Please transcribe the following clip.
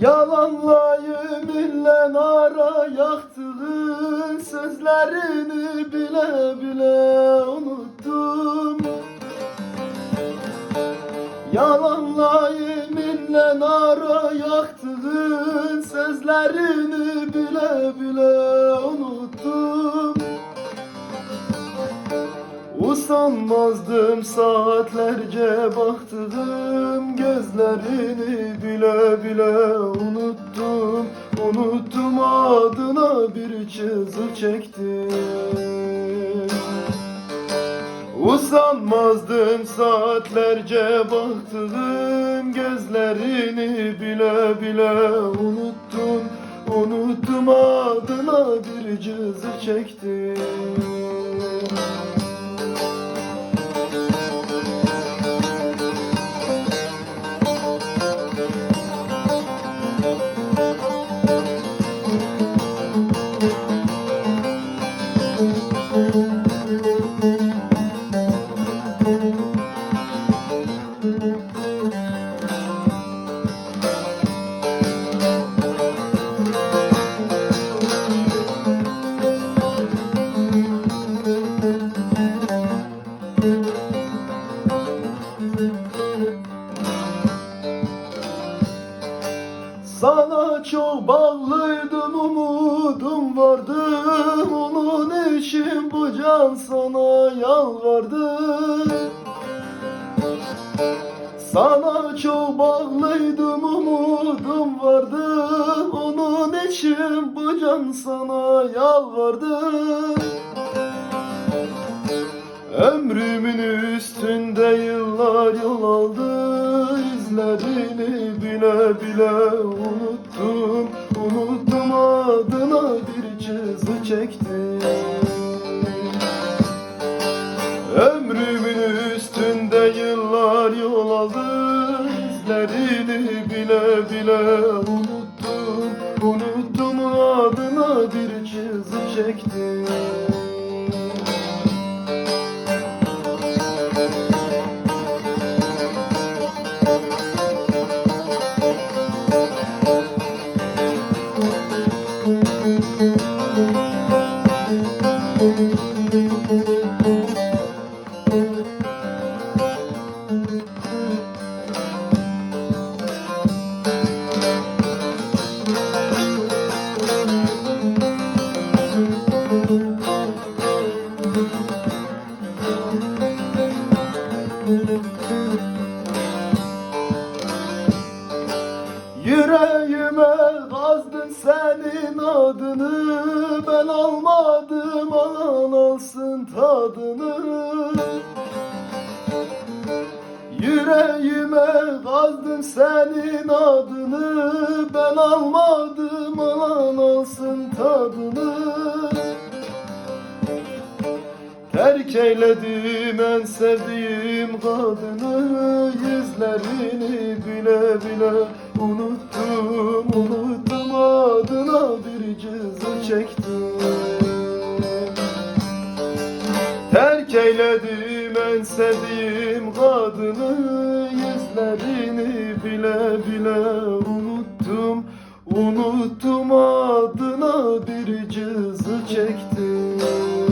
Yalanla yeminle ara yaktığın sözlerini bile bile unuttum. Yalanla yeminle ara yaktığın sözlerini bile bile unuttum. Usanmazdım saatlerce baktığım gözlerini bile bile unuttum. Unuttum, adına bir çizgi çektim. Usanmazdım saatlerce baktığım gözlerini bile bile unuttum. Unuttum, adına bir çizgi çektim. Sana çok bağlıydım, umudum vardı. Onun için bu can sana yalvardı. Sana çok bağlıydım, umudum vardı. Onun için bu can sana yalvardı. Ömrümün üstünde yıllar yol aldı. İzlerini bile bile unuttum. Unuttum, adına bir çizgi çektim. Ömrümün üstünde yıllar yol aldı. İzlerini bile bile unuttum. Unuttum, adına bir çizgi çektim. Yüreğime kazdın senin adını, ben almadım, alan alsın tadını. Yüreğime kazdın senin adını, ben almadım, alan alsın tadını. Terk eyledim en sevdiğim kadını, yüzlerini bile bile unuttum. Unuttum, adına bir cızı çektim. Terk eyledim en sevdiğim kadını, yüzlerini bile bile unuttum. Unuttum, adına bir cızı çektim.